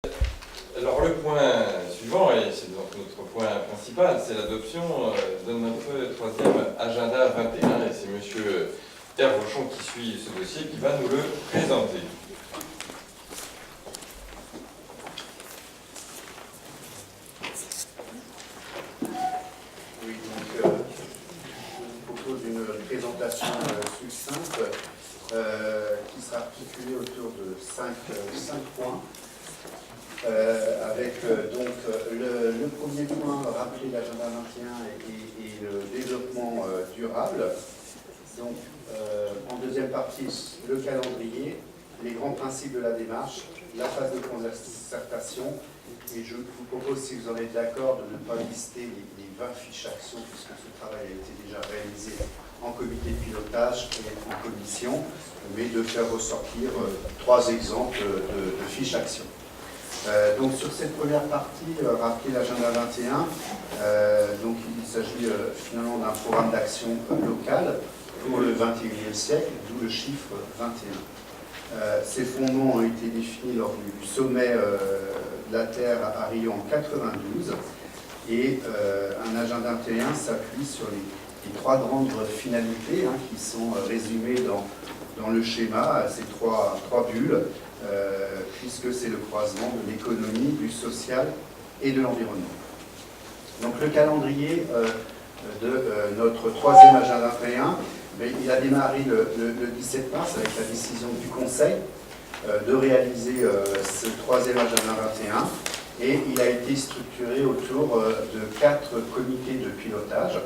Alors le point suivant, et c'est donc notre point principal, c'est l'adoption de notre troisième agenda 21, et c'est M. Pierre Rochon qui suit ce dossier qui va nous le présenter. Oui, donc je vous propose une présentation succincte qui sera articulée autour de cinq points. Avec donc le premier point, rappeler l'agenda 21 et le développement durable. Donc en deuxième partie, le calendrier, les grands principes de la démarche, la phase de concertation. Et je vous propose, si vous en êtes d'accord, de ne pas lister les 20 fiches actions, puisque ce travail a été déjà réalisé en comité de pilotage et en commission, mais de faire ressortir 3 exemples de fiches actions. Donc sur cette première partie, rappeler l'agenda 21, donc il s'agit finalement d'un programme d'action local pour le 21e siècle, d'où le chiffre 21. Ces fondements ont été définis lors du sommet de la Terre à Rio en 92, et un agenda 21 s'appuie sur les 3 grandes finalités qui sont résumées dans le schéma, ces trois bulles, puisque c'est le croisement de l'économie, du social et de l'environnement. Donc le calendrier de notre troisième agenda 21, il a démarré le 17 mars avec la décision du Conseil de réaliser ce troisième agenda 21, et il a été structuré autour de 4 comités de pilotage.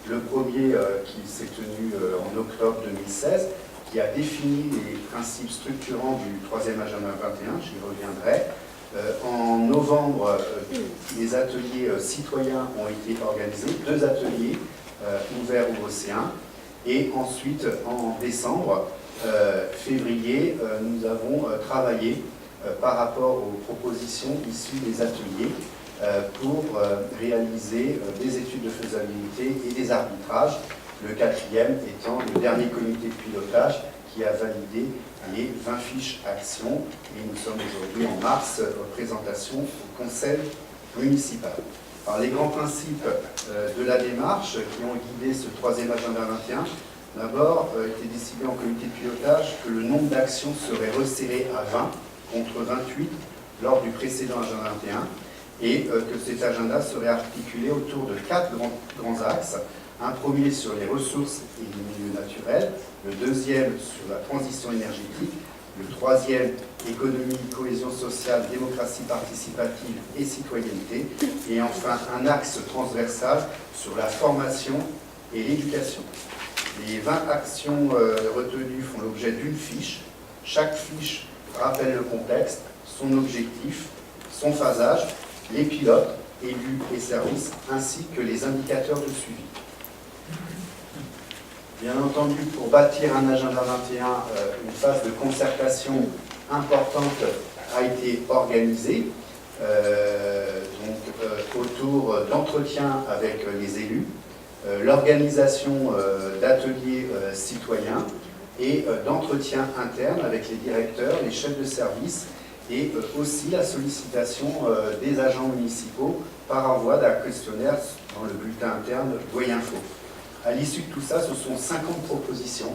Le premier qui s'est tenu en octobre 2016, qui a défini les principes structurants du troisième agenda 21, j'y reviendrai. En novembre, les ateliers citoyens ont été organisés, 2 ateliers ouverts aux Océans, et ensuite en décembre, février, nous avons travaillé par rapport aux propositions issues des ateliers pour réaliser des études de faisabilité et des arbitrages. Le 4e étant le dernier comité de pilotage qui a validé les 20 fiches actions, et nous sommes aujourd'hui en mars, présentation au conseil municipal. Alors, les grands principes de la démarche qui ont guidé ce troisième agenda 21, d'abord, était décidé en comité de pilotage que le nombre d'actions serait resserré à 20 contre 28 lors du précédent agenda 21, et que cet agenda serait articulé autour de 4 grands axes. Un premier sur les ressources et les milieux naturels, le deuxième sur la transition énergétique, le troisième économie, cohésion sociale, démocratie participative et citoyenneté, et enfin un axe transversal sur la formation et l'éducation. Les 20 actions retenues font l'objet d'une fiche. Chaque fiche rappelle le contexte, son objectif, son phasage, les pilotes, élus et services, ainsi que les indicateurs de suivi. Bien entendu, pour bâtir un agenda 21, une phase de concertation importante a été organisée, autour d'entretiens avec les élus, l'organisation d'ateliers citoyens et d'entretiens internes avec les directeurs, les chefs de service, et aussi la sollicitation des agents municipaux par envoi d'un questionnaire dans le bulletin interne Voyinfo. À l'issue de tout ça, ce sont 50 propositions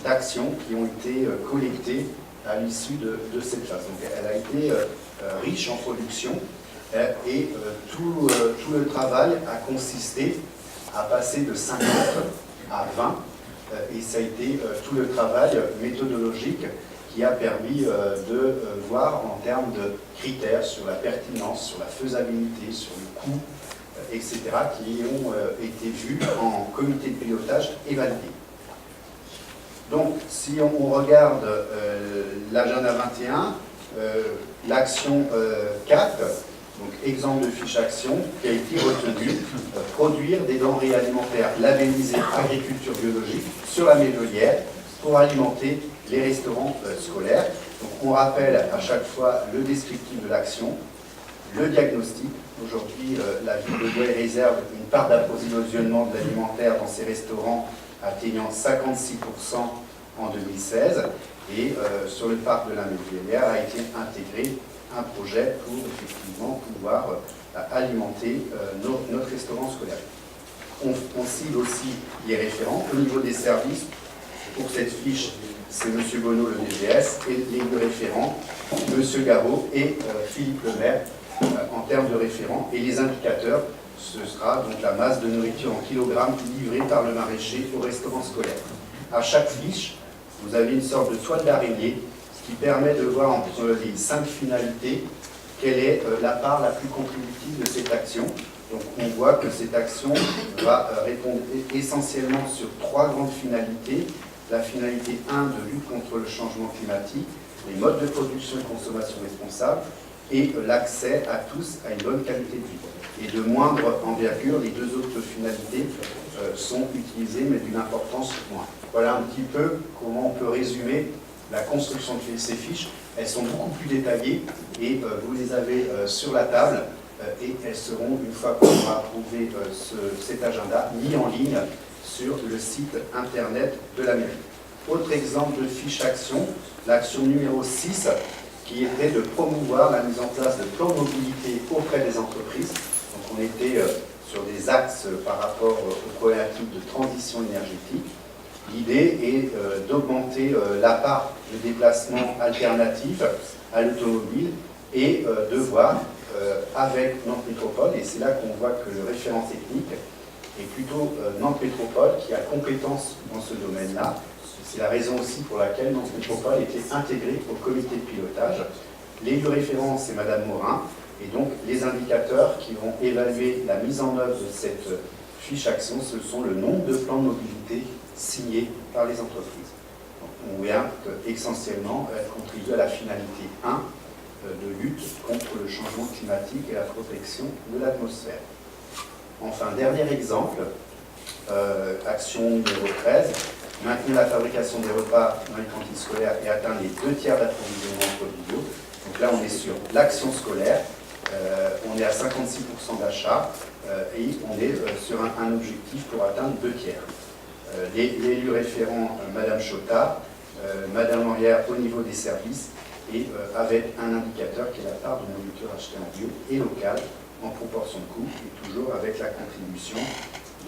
d'actions qui ont été collectées à l'issue de cette phase. Donc elle a été riche en production, et tout le travail a consisté à passer de 50 à 20, et ça a été tout le travail méthodologique qui a permis de voir en termes de critères sur la pertinence, sur la faisabilité, sur le coût, etc., qui ont été vus en comité de pilotage et validés. Donc, si on regarde l'agenda 21, l'action 4, donc exemple de fiche action, qui a été retenue, produire des denrées alimentaires labellisées agriculture biologique sur la Médelière pour alimenter les restaurants scolaires. Donc, on rappelle à chaque fois le descriptif de l'action, le diagnostic. Aujourd'hui, la ville de Douai réserve une part d'approvisionnement de l'alimentaire dans ses restaurants atteignant 56% en 2016, et sur le parc de la Médelière a été intégré un projet pour effectivement pouvoir alimenter notre restaurant scolaire. On cible aussi les référents au niveau des services. Pour cette fiche, c'est M. Bonneau, le DGS, et les deux référents, M. Garot et Philippe Lemaire, en termes de référents. Et les indicateurs, ce sera donc la masse de nourriture en kilogrammes livrée par le maraîcher au restaurant scolaire. À chaque fiche, vous avez une sorte de toile d'araignée, ce qui permet de voir entre les 5 finalités quelle est la part la plus contributive de cette action. Donc on voit que cette action va répondre essentiellement sur 3 grandes finalités. La finalité 1 de lutte contre le changement climatique, les modes de production et consommation responsables, et l'accès à tous à une bonne qualité de vie. Et de moindre envergure, les 2 autres finalités sont utilisées, mais d'une importance moindre. Voilà un petit peu comment on peut résumer la construction de ces fiches. Elles sont beaucoup plus détaillées, et vous les avez sur la table, et elles seront, une fois qu'on aura approuvé cet agenda, mis en ligne sur le site internet de la mairie. Autre exemple de fiche action, l'action numéro 6, qui était de promouvoir la mise en place de plans de mobilité auprès des entreprises. Donc on était sur des axes par rapport aux problématiques de transition énergétique. L'idée est d'augmenter la part de déplacements alternatifs à l'automobile et de voir avec Nantes Métropole, et c'est là qu'on voit que le référent technique est plutôt Nantes Métropole qui a compétence dans ce domaine-là. C'est la raison aussi pour laquelle Nantes Métropole était intégrée au comité de pilotage. L'élu référent, c'est Madame Morin, et donc les indicateurs qui vont évaluer la mise en œuvre de cette fiche action, ce sont le nombre de plans de mobilité signés par les entreprises. Donc, on vient essentiellement contribuer à la finalité 1 de lutte contre le changement climatique et la protection de l'atmosphère. Enfin, dernier exemple, action numéro 13, maintenir la fabrication des repas dans les cantines scolaires et atteindre les 2/3 d'approvisionnement en produits bio. Donc là, on est sur l'action scolaire, on est à 56% d'achat et on est sur un objectif pour atteindre 2/3. L'élu référent, Madame Chota, Madame Henrière au niveau des services, et avec un indicateur qui est la part de nourriture achetée en bio et locale en proportion de coût, et toujours avec la contribution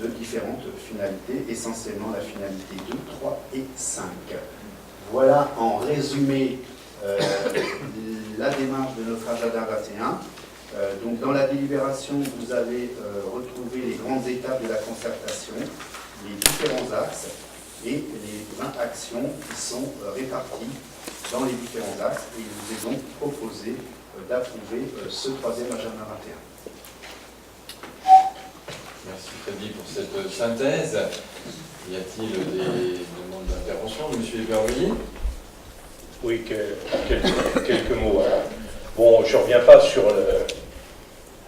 de différentes finalités, essentiellement la finalité 2, 3 et 5. Voilà en résumé la démarche de notre agenda 21. Donc dans la délibération, vous avez retrouvé les grandes étapes de la concertation, les différents axes et les 20 actions qui sont réparties dans les différents axes, et il vous est donc proposé d'approuver ce 3e agenda 21. Merci Freddy pour cette synthèse. Y a-t-il des demandes d'intervention de M. Ébervilliers? Oui, quelques mots. Bon, je ne reviens pas sur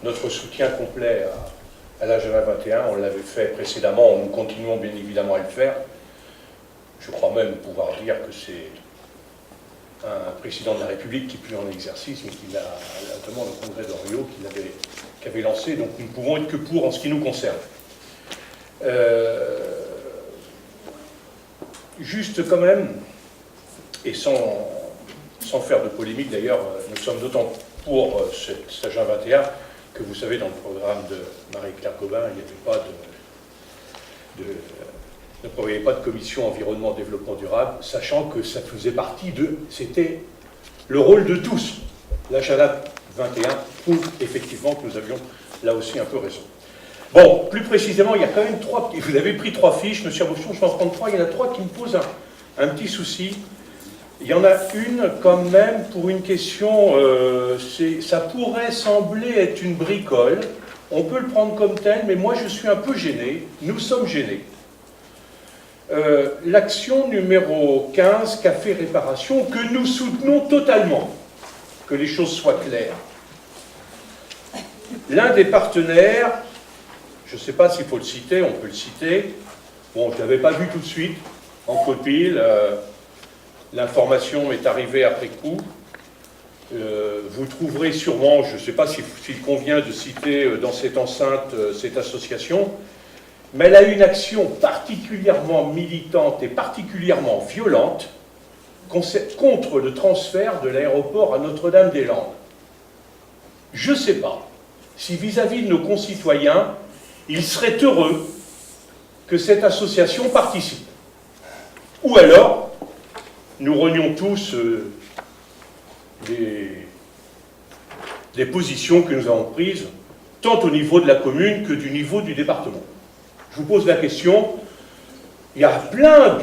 notre soutien complet à l'agenda 21. On l'avait fait précédemment, nous continuons bien évidemment à le faire. Je crois même pouvoir dire que c'est un président de la République qui n'est plus en exercice, mais qui l'a, notamment le congrès d'Oriot, qui avait lancé. Donc nous ne pouvons être que pour en ce qui nous concerne. Juste quand même, et sans faire de polémique d'ailleurs, nous sommes d'autant pour cet agenda 21 que vous savez, dans le programme de Marie-Claire Cobin, il ne prévoyait pas de commission environnement développement durable, sachant que ça faisait partie c'était le rôle de tous. L'agenda 21 prouve effectivement que nous avions là aussi un peu raison. Bon, plus précisément, il y a quand même 3, vous avez pris 3 fiches, M. Abouchon, je vais en prendre 3, il y en a 3 qui me posent un petit souci. Il y en a une quand même pour une question, ça pourrait sembler être une bricole, on peut le prendre comme tel, mais moi je suis un peu gêné, nous sommes gênés. L'action numéro 15, café réparation, que nous soutenons totalement, que les choses soient claires. L'un des partenaires, je ne sais pas s'il faut le citer, on peut le citer, bon, je ne l'avais pas vu tout de suite, en copie, l'information est arrivée après coup. Vous trouverez sûrement, je ne sais pas s'il convient de citer dans cette enceinte cette association, mais elle a une action particulièrement militante et particulièrement violente contre le transfert de l'aéroport à Notre-Dame-des-Landes. je ne sais pas si vis-à-vis de nos concitoyens, ils seraient heureux que cette association participe. Ou alors, nous renions tous les positions que nous avons prises, tant au niveau de la commune que du niveau du département. Je vous pose la question, il y a plein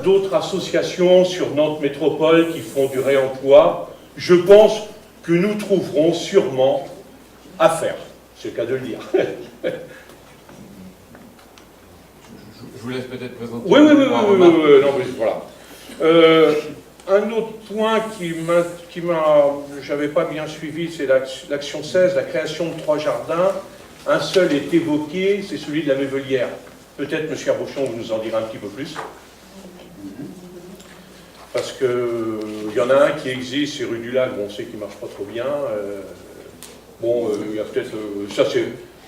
d'autres associations sur Nantes Métropole qui font du réemploi. Je pense que nous trouverons sûrement à faire. C'est le cas de le dire. Je vous laisse peut-être présenter. Oui, non, mais voilà. Un autre point j'avais pas bien suivi, c'est l'action 16, la création de 3 jardins. Un seul est évoqué, c'est celui de la Mévelière. Peut-être, M. Arbochon, vous nous en direz un petit peu plus. Parce qu'il y en a un qui existe, c'est rue du Lac, bon, on sait qu'il ne marche pas trop bien. Il y a peut-être... ça, c'est...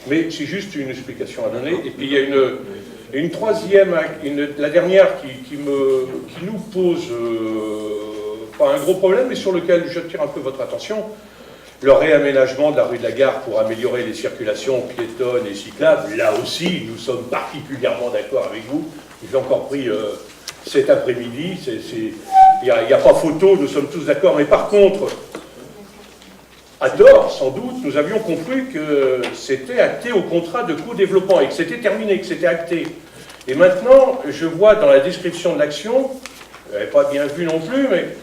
Mais c'est juste une explication à donner. Et puis il y a une troisième, la dernière qui nous pose pas un gros problème, mais sur lequel j'attire un peu votre attention. Le réaménagement de la rue de la Gare pour améliorer les circulations piétonnes et cyclables. Là aussi, nous sommes particulièrement d'accord avec vous. J'ai encore pris cet après-midi. Il n'y a pas photo, nous sommes tous d'accord. Mais par contre, à tort, sans doute, nous avions compris que c'était acté au contrat de co-développement et que c'était terminé, que c'était acté. Et maintenant, je vois dans la description de l'action, je n'avais pas bien vu non plus, mais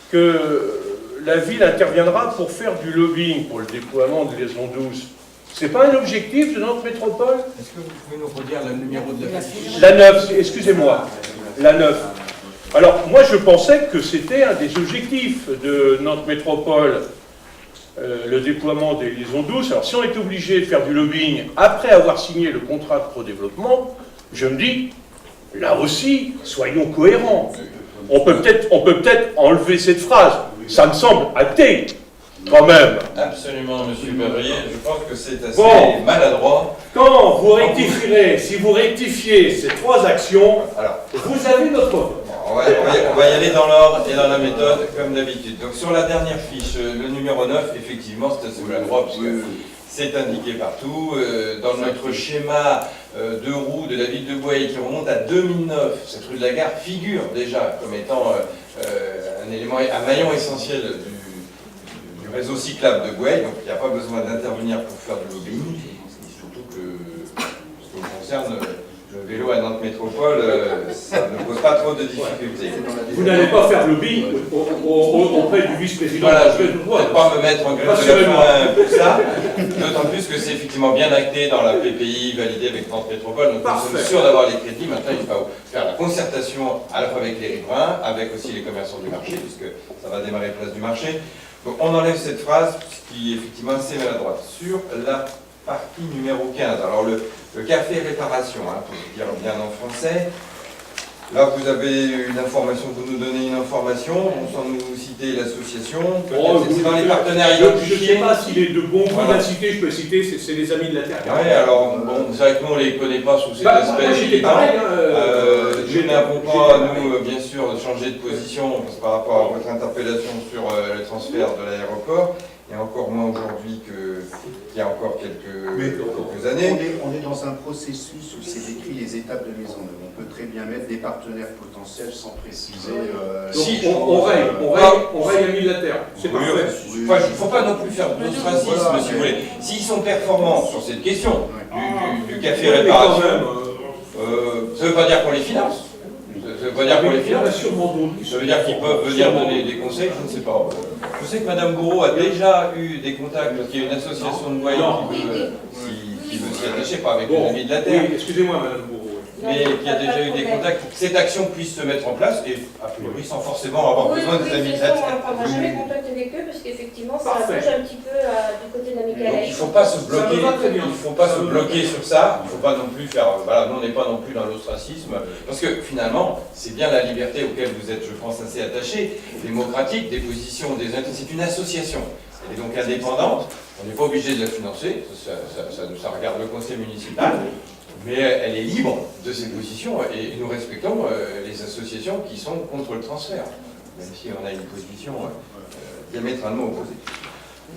que la ville interviendra pour faire du lobbying pour le déploiement de liaison 12. Ce n'est pas un objectif de notre métropole? Est-ce que vous pouvez nous redire le numéro de la fiche? La 9, excusez-moi. La 9. Alors, moi, je pensais que c'était un des objectifs de notre métropole, le déploiement des liaisons douces. Alors, si on est obligé de faire du lobbying après avoir signé le contrat de pro-développement, je me dis, là aussi, soyons cohérents. On peut peut-être enlever cette phrase. Ça me semble acté, quand même. Absolument, monsieur Bavrier. Je pense que c'est assez maladroit. Quand vous rectifierez, si vous rectifiez ces 3 actions, alors, vous avez notre vote. On va y aller dans l'ordre et dans la méthode, comme d'habitude. Donc, sur la dernière fiche, le numéro 9, effectivement, c'est assez maladroit, parce que c'est indiqué partout. Dans notre schéma de roue de la ville de Bouaye, qui remonte à 2009, cette rue de la Gare figure déjà comme étant un élément, un maillon essentiel du réseau cyclable de Bouaye. Donc, il n'y a pas besoin d'intervenir pour faire du lobbying. Surtout que, ce qui me concerne, le vélo à Nantes Métropole, ça ne pose pas trop de difficultés. Vous n'allez pas faire le lobbying auprès du vice-président. Voilà, je ne vais pas me mettre en grève de la faim pour ça, d'autant plus que c'est effectivement bien acté dans la PPI validée avec Nantes Métropole, donc nous sommes sûrs d'avoir les crédits. Maintenant, il faut faire la concertation à la fois avec les riverains, avec aussi les commerçants du marché, puisque ça va démarrer place du marché. Donc on enlève cette phrase, ce qui est effectivement assez maladroite. Sur la partie numéro 15, alors le café réparation, pour dire bien en français. Là, vous avez une information, vous nous donnez une information, sans nous citer l'association, c'est dans les partenaires identifiés. Je ne sais pas s'il est de bon goût de citer, je peux citer, c'est les Amis de la Terre. Oui, alors, bon, c'est vrai que nous, on ne les connaît pas sous cet aspect. Moi, j'étais pareil. Nous n'avons pas, nous, bien sûr, changé de position par rapport à votre interpellation sur le transfert de l'aéroport, et encore moins aujourd'hui qu'il y a encore quelques années. On est dans un processus où c'est décrit les étapes de mise en œuvre. On peut très bien mettre des partenaires potentiels sans préciser. Si, on raye Amis de la Terre. C'est parfait. Il ne faut pas non plus faire d'ostracisme, si vous voulez. S'ils sont performants sur cette question du café réparation, ça ne veut pas dire qu'on les finance. Ça veut pas dire qu'on les finance. Ça veut dire qu'ils peuvent venir donner des conseils, je ne sais pas. Je sais que Mme Gouraud a déjà eu des contacts, parce qu'il y a une association de voyants qui veut s'y attacher, pas avec les Amis de la Terre. Oui, excusez-moi, Mme Gouraud. Mais qui a déjà eu des contacts, que cette action puisse se mettre en place, et a priori sans forcément avoir besoin des Amis de la Terre. On n'a jamais contact avec eux, parce qu'effectivement, ça bouge un petit peu du côté de la Donc Michaela. il ne faut pas se bloquer, sur ça, il ne faut pas non plus faire, voilà, nous on n'est pas non plus dans l'ostracisme, parce que finalement, c'est bien la liberté auquel vous êtes, je pense, assez attachés, démocratique, des positions, c'est une association, elle est donc indépendante, on n'est pas obligé de la financer, ça regarde le conseil municipal, mais elle est libre de ses positions, et nous respectons les associations qui sont contre le transfert, même si on a une position diamétralement opposée.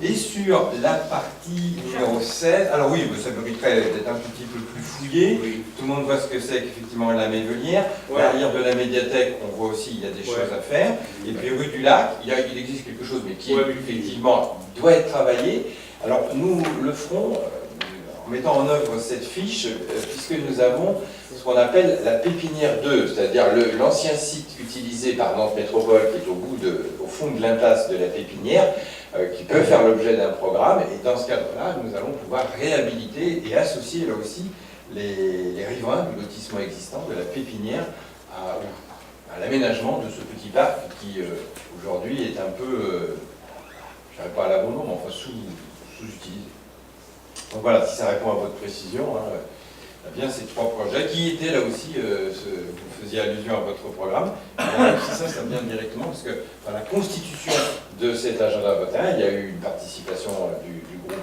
Et sur la partie numéro 16, alors oui, ça mériterait d'être un petit peu plus fouillé. Oui. Tout le monde voit ce que c'est qu'effectivement la Mévelière. Ouais. Derrière de la médiathèque, on voit aussi il y a des choses à faire. Et puis rue du Lac, il existe quelque chose, mais qui effectivement doit être travaillé. Alors nous le ferons en mettant en œuvre cette fiche, puisque nous avons ce qu'on appelle la Pépinière 2, c'est-à-dire l'ancien site utilisé par Nantes Métropole, qui est au fond de l'impasse de la Pépinière, qui peut faire l'objet d'un programme. Et dans ce cadre-là, nous allons pouvoir réhabiliter et associer là aussi les riverains du lotissement existant de la Pépinière à l'aménagement de ce petit parc qui aujourd'hui est un peu, je dirais pas à l'abandon, mais enfin sous-utilisé. Donc voilà, si ça répond à votre précision, bien ces trois projets qui étaient là aussi, vous faisiez allusion à votre programme, ça vient directement parce que dans la constitution de cet agenda 21, il y a eu une participation du groupe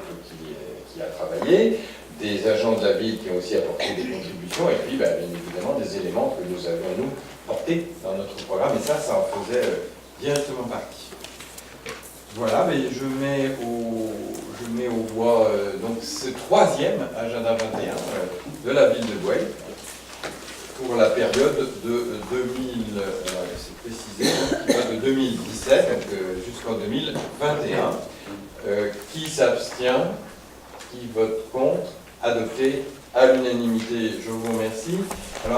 qui a travaillé, des agents de la ville qui ont aussi apporté des contributions, et puis bien évidemment des éléments que nous avions nous portés dans notre programme, et ça en faisait directement partie. Voilà, mais je mets aux voix donc ce troisième agenda 21 de la ville de Douai pour la période de 2000, c'est précisé, qui va de 2017 jusqu'en 2021. Qui s'abstient, qui vote contre, adopté à l'unanimité. Je vous remercie. Alors,